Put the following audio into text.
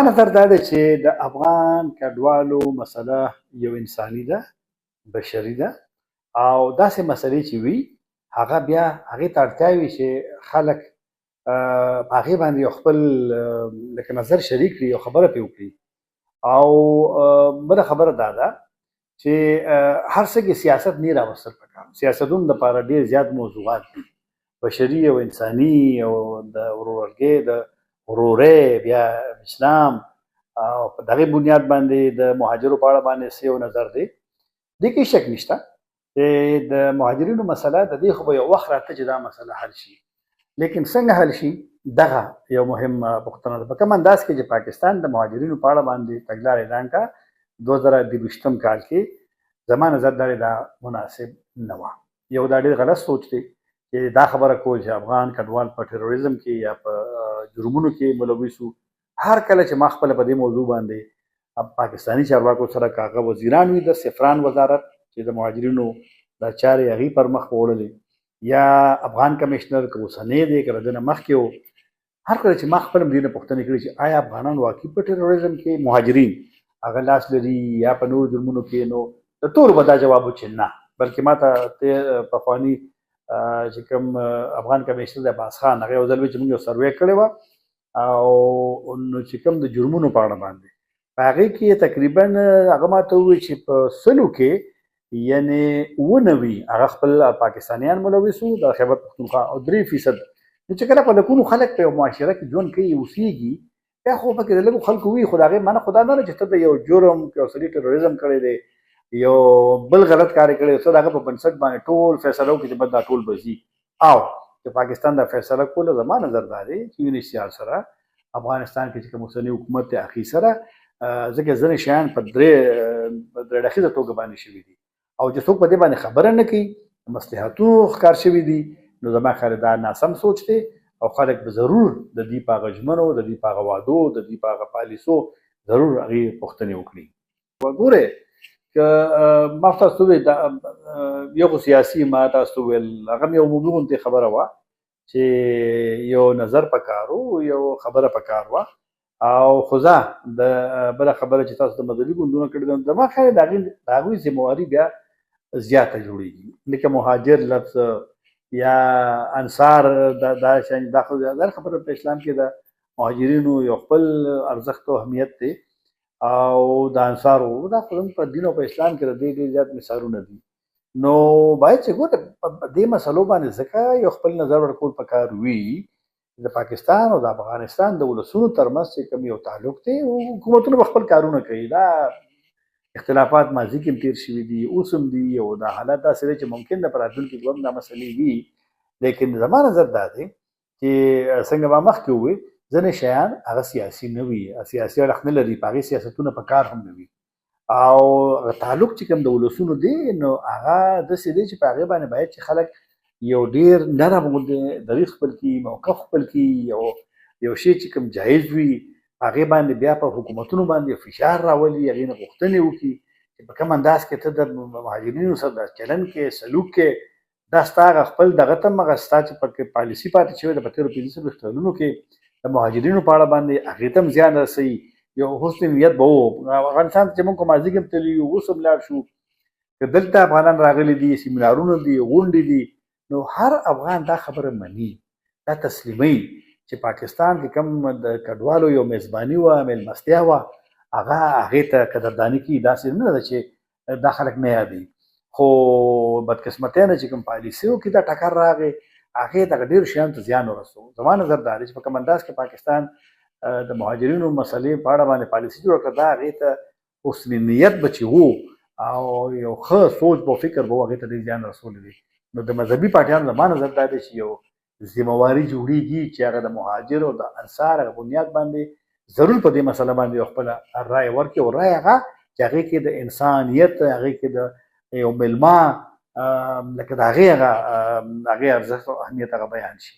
نظر دا دی چې د افغان کډوالو مسله یو انساني ده، بشري ده، او داسې مسلې چې وي هغه بیا هغې ته اړتیا وي چې خلک په هغې باندې یو خپل لکه نظر شریک کړي، یو خبره پرې وکړي. او بله خبره دا ده چې هر څه کې سیاست نه راوستل پکار. سیاستونو دپاره ډېر زیات موضوعات دي، بشري او انساني او د ورورګۍ د ورورۍ، بیا اسلام، او په دغې بنیاد باندې د مهاجرو په اړه باندې څه یو نظر دی. دې کې شک نشته چې د مهاجرینو مسله د دې خو به یو وخت راته چې دا مسله حل شي، لیکن څنګه حل شي دغه یو مهم پوښتنه ده. په کوم انداز کې چې پاکستان د مهاجرینو په اړه باندې تګلاره اعلان کړه 2022 کال کې، زما نظر دا مناسب نه وه. یو دا ډېر غلط سوچ دی چې دا خبره کول چې افغان کډوال په ټیروریزم کې یا په جرمونو کې ملوث وو. هر کله چې ما خپله په دې موضوع باندې پاکستاني چارواکو سره کاغه وزیران وي، د سفران وزارت چې د مهاجرینو دا چارې هغې پر مخ وړلې، یا افغان کمیشنر که اوسنی دی که د ده نه مخکې و، هر کله چې ما خپله دې نه پوښتنې کړې چې آیا افغانان واقعي په ټیروریزم کې مهاجرین هغه لاس لري یا په نورو جرمونو کې، نو د ټولو به دا جواب و چې نه. بلکې ما ته پخواني چې کوم افغان کمیشنر د عباس خان هغه یو ځل وی چې موږ یو سروې کړې وه، او نو چې کوم د جرمونو په اړه باندې په هغې کې تقریبا هغه ما ته ووایي چې په 100 کې یعنې 99 هغه خپل پاکستانیان ملوث وو د خیبر پښتونخوا، او 3% نو چې کله په لکونو خلک په یو معاشره کې ژوند کوي، اوسېږي، بیا خو پکې د لږو خلکو وي، خو د هغې معنی خو دا نه ده چې ته د یو جرم که یو سړي ټیروریزم کړی دی، یو بل غلط کار یې کړی دی، ته د هغه په بنسټ باندې ټول فیصله وکړي چې بس دا ټول به ځي. او چې پاکستان دا فیصله کوله، زما نظر دا دی چې UNHCR سره افغانستان کې چې کوم اوسنی حکومت دی هغې سره، ځکه ځینې شیان په درې اړخیزه توګه باندې شوي دي، او چې څوک په دې باندې خبره نه کوي، مصلحتونو ښکار شوي دي، نو زما خیال دا ناسم سوچ دی، او خلک به ضرور د دې په هغه ژمنو، د دې په هغه وعدو، د دې په هغه پالیسو ضرور هغې پوښتنې وکړي. وګورئ که ما تاسو ته وویل یو خو سیاسي، ما تاسو ته وویل هغه هم یو عمومي غوندې خبره وه چې یو نظر پکار و، یو خبره پکار وه. او خو زه د بله خبره چې تاسو د مذهبي ګوندونو کړې ده، زما خیال د هغوی ذمهواري بیا زیاته جوړېږي. لکه مهاجر لفظ یا انصار، دا شیان دا خو دا خبره په اسلام کې د مهاجرینو یو خپل ارزښت او اهمیت دی، او د انصارو دا خو په دین او په اسلام کې د دې ډېر زیات مثالونه دي. نو باید چې ګوره په دې مسلو باندې ځکه یو خپل نظر ورکول پکار وي. د پاکستان او د افغانستان د ولسونو ترمنځ چې کوم یو تعلق دی، حکومتونه به خپل کارونه کوي، دا اختلافات ماضي کې هم تېر شوي دي، اوس هم دي، او دا حالات داسې دی چې ممکن ده په راتلونکي کې هم دا مسلې وي. لیکن زما نظر دا دی چې څنګه ما مخکې وویل، ځینې شیان هغه سیاسي نه وي، سیاسي اړخ نه لري، په هغې سیاستونه په کار هم نه وي، او تعلق چې کوم د ولسونو دی، نو هغه داسې دی چې په هغې باندې باید چې خلک یو ډېر نرم غوندې دریځ خپل کړي، موقف خپل کړي، یو شی چې کوم جایز وي هغې باندې بیا په حکومتونو باندې فشار راولي، هغې نه غوښتنې وکړي چې په کوم انداز کې ته د مهاجرینو سره د چلند کې، سلوک کې، دا ستا هغه خپل دغه ته هم هغه ستا چې پکې پالیسي پاتې شوې ده په تېرو 15 کلونو کې د مهاجرینو په اړه باندې، هغې ته هم زیان رسوي. یو حسن نیت به و افغانستان ته چې موږ کوم ماضي کې هم تللي یو، اوس هم لاړ شو، که دلته افغانان راغلي دي، سیمینارونه دي، غونډې دي، نو هر افغان دا خبره مني، دا تسلیموي چې پاکستان کې کوم د کډوالو یو میزباني وه، میلمستیا وه، هغه هغې ته قدرداني کوي. داسې نه ده چې دا خلک نه یادوي، خو بدقسمتۍ نه چې کوم پالیسیو کې دا ټکر راغی، هغې دغه ډېرو شیانو ته زیان ورسو. زما نظر دا دی چې په کوم انداز کې پاکستان د مهاجرینو مسلې په اړه باندې پالیسي جوړه کړه، دا هغې ته حسن نیت به چې و، او یو ښه سوچ به فکر به و، هغې ته ډېر زیان رسولی دی. نو د مذهبي پارټیانو زما نظر دا دی چې یو ذمهواري جوړېږي چې هغه د مهاجر او د انصار هغه بنیاد باندې ضرور په دې مسله باندې یو خپله رایه ورکړي، او رایه هغه چې هغې کې د انسانیت، هغې کې د یو میلمه لکه د هغې ارزښت او اهمیت هغه بیان شي.